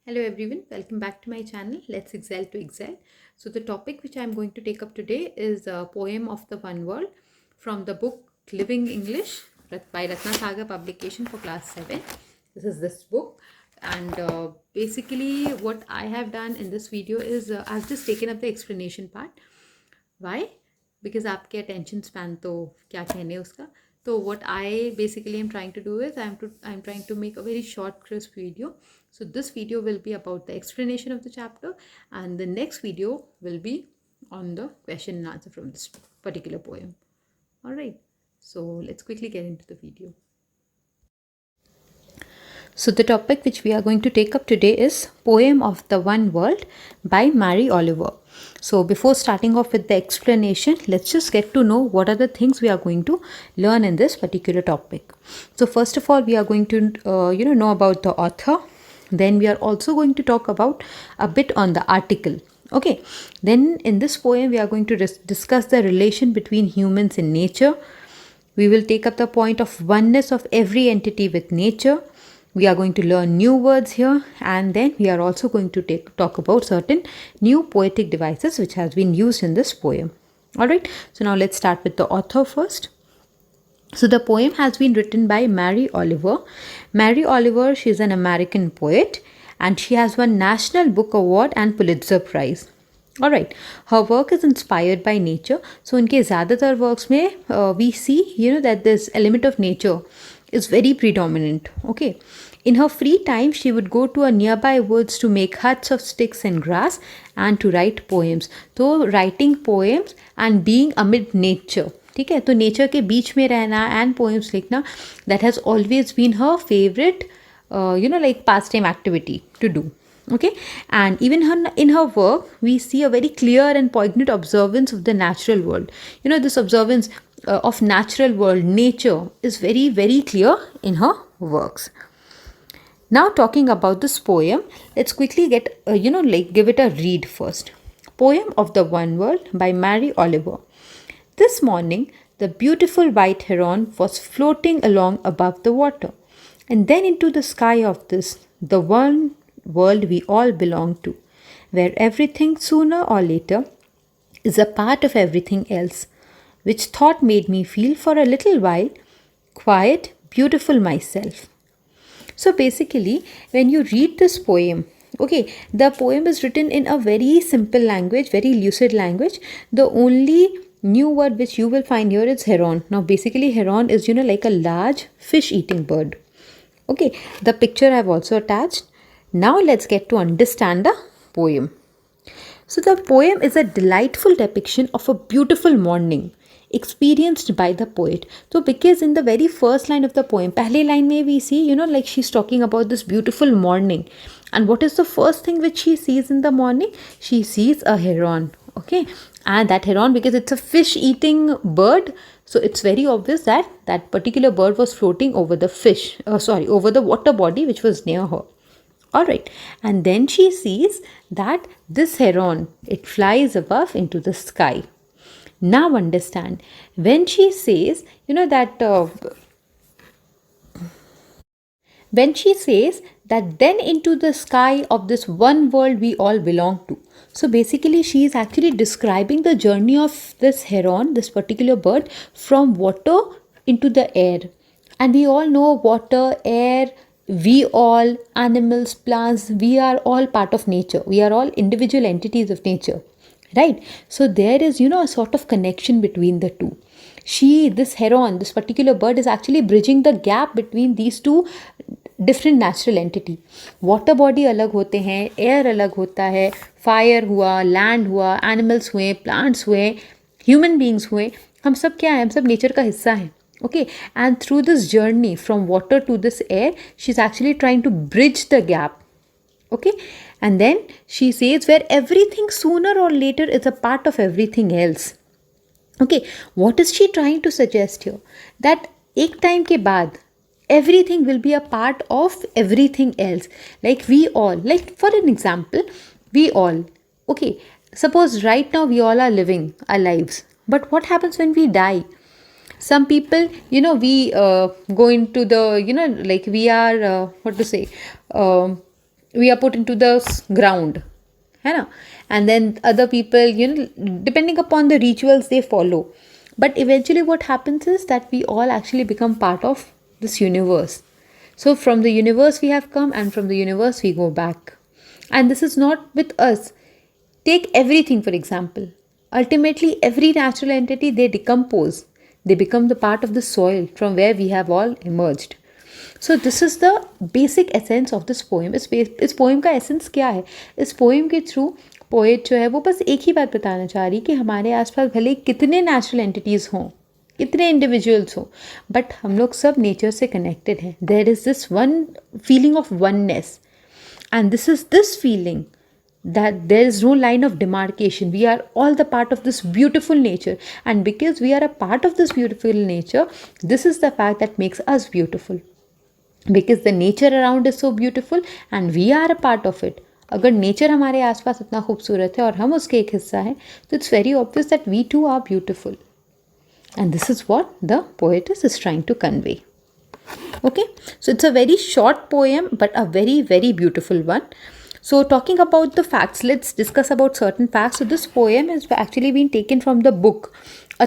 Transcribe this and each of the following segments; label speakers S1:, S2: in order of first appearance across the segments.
S1: Hello everyone, welcome back to my channel. Let's excel to excel. So the topic which I'm going to take up today is a poem of the one word from the book Living English by Ratna Sagar publication for class 7. This is this book, and basically what I have done in this video is I've just taken up the explanation part. Why? Because आपके attention span तो क्या कहने उसका. So what I basically am trying to do is I'm trying to make a very short crisp video. So this video will be about the explanation of the chapter, and the next video will be on the question and answer from this particular poem. All right, so let's quickly get into the video. So the topic which we are going to take up today is Poem of the One World by Mary Oliver. So before starting off with the explanation, let's just get to know what are the things we are going to learn in this particular topic. So first of all, we are going to know about the author. Then we are also going to talk about a bit on the article. Okay. Then in this poem, we are going to discuss the relation between humans and nature. We will take up the point of oneness of every entity with nature. We are going to learn new words here, and then we are also going to talk about certain new poetic devices which has been used in this poem. Alright, so now let's start with the author first. So the poem has been written by Mary Oliver. Mary Oliver, she is an American poet, and she has won National Book Award and Pulitzer Prize. Alright, her work is inspired by nature. So उनके ज़्यादातर works में we see that this element of nature is very predominant. Okay. In her free time, she would go to a nearby woods to make huts of sticks and grass and to write poems. So writing poems and being amid nature. ठीक है, तो nature के बीच में रहना and poems लिखना, that has always been her favourite like pastime activity to do. Okay, and even in her work we see a very clear and poignant observance of the natural world. This observance of natural world, nature, is very, very clear in her works. Now talking about this poem, let's quickly get give it a read first. Poem of the One World by Mary Oliver. This morning the beautiful white heron was floating along above the water, and then into the sky of this, the one world we all belong to, where everything sooner or later is a part of everything else, which thought made me feel for a little while quiet, beautiful myself. So basically, when you read this poem, okay, the poem is written in a very simple language, very lucid language. The only new word which you will find here is heron. Now basically heron is like a large fish eating bird. Okay, the picture I have also attached. Now let's get to understand the poem. So the poem is a delightful depiction of a beautiful morning experienced by the poet. So because in the very first line of the poem, pehle line mein we see, like she's talking about this beautiful morning. And what is the first thing which she sees in the morning? She sees a heron. Okay, and that heron, because it's a fish eating bird, so it's very obvious that that particular bird was floating over the over the water body which was near her. Alright, and then she sees that this heron, it flies above into the sky. Now understand, when she says, when she says that then into the sky of this one world we all belong to. So basically she is actually describing the journey of this heron, this particular bird, from water into the air. And we all know water, air, we all, animals, plants, we are all part of nature. We are all individual entities of nature. Right? So there is, a sort of connection between the two. This heron, this particular bird, is actually bridging the gap between these two different natural entity. Water body अलग होते हैं, air अलग होता है, fire हुआ, land हुआ, animals हुए, plants हुए, human beings हुए, हम सब क्या हैं? हम सब nature का हिस्सा हैं. Okay, and through this journey from water to this air, she's actually trying to bridge the gap. Okay, and then she says where everything sooner or later is a part of everything else. Okay, what is she trying to suggest here? That एक time के बाद everything will be a part of everything else. Like we all, like for an example, we all, okay, suppose right now we all are living our lives, but what happens when we die? Some people, we go into the, like we are, what to say, we are put into the ground, है ना, and then other people, you know, depending upon the rituals they follow, but eventually what happens is that we all actually become part of this universe. So from the universe we have come, and from the universe we go back. And this is not with us. Take everything for example. Ultimately every natural entity, they decompose, they become the part of the soil from where we have all emerged. So this is the basic essence of this poem. इस poem का essence क्या है? इस poem के through poet जो है वो बस एक ही बात बताना चाह रही कि हमारे आसपास भले कितने नेचुरल एंटिटीज़ हों, कितने इंडिविजुअल्स हों, बट हम लोग सब नेचर से कनेक्टेड हैं. There is this one feeling of oneness, and this is this feeling that there is no line of demarcation. We are all the part of this beautiful nature, and because we are a part of this beautiful nature, this is the fact that makes us beautiful, because the nature around is so beautiful and we are a part of it. अगर nature हमारे आसपास इतना खूबसूरत है और हम उसके एक हिस्सा हैं, तो it's very obvious that we too are beautiful. And this is what the poetess is trying to convey. Okay, so it's a very short poem but a very very beautiful one. So talking about the facts, let's discuss about certain facts. So this poem has actually been taken from the book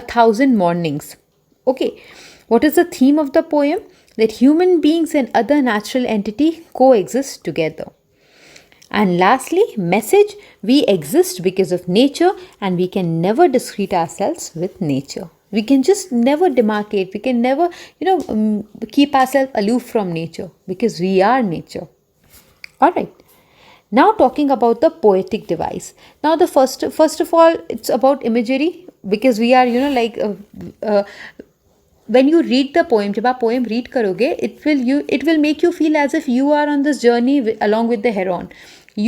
S1: A Thousand Mornings. Okay, what is the theme of the poem? That human beings and other natural entity coexist together. And lastly, message: we exist because of nature and we can never discrete ourselves with nature. We can just never demarcate. We can never, keep ourselves aloof from nature because we are nature. All right. Now talking about the poetic device. Now the first of all, it's about imagery, because we are, when you read the poem, जब आप poem read करोगे, it will make you feel as if you are on this journey along with the heron.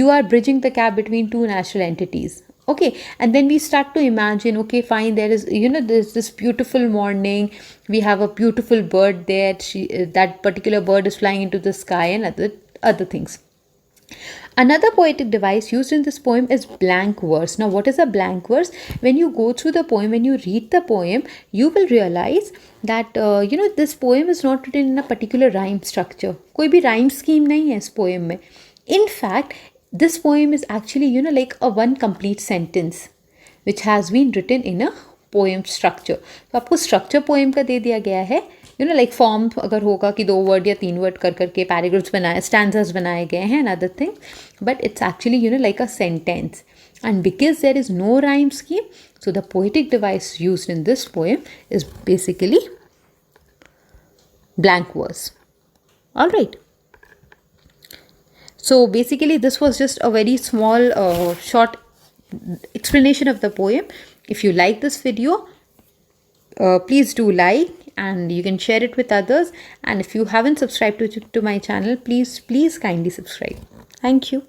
S1: You are bridging the gap between two natural entities. Okay, and then we start to imagine, okay, fine, there is, there's this beautiful morning, we have a beautiful bird there, that particular bird is flying into the sky, and other things. Another poetic device used in this poem is blank verse. Now, what is a blank verse? When you go through the poem, when you read the poem, you will realize that, this poem is not written in a particular rhyme structure. कोई भी rhyme scheme नहीं है इस poem में. In fact, this poem is actually, like a one complete sentence which has been written in a poem structure. तो आपको structure poem का दे दिया गया है. फॉर्म अगर होगा कि 2 वर्ड या 3 वर्ड कर करके पैराग्राफ्स बनाए, स्टैंडर्स बनाए गए हैं, other thing, but it's actually like a sentence. And because there is no rhyme scheme, so the poetic device used in this poem is basically blank verse. All right. So basically this was just a very small short explanation of the poem. If you like this video, please do like, and you can share it with others. And if you haven't subscribed to my channel, please kindly subscribe. Thank you.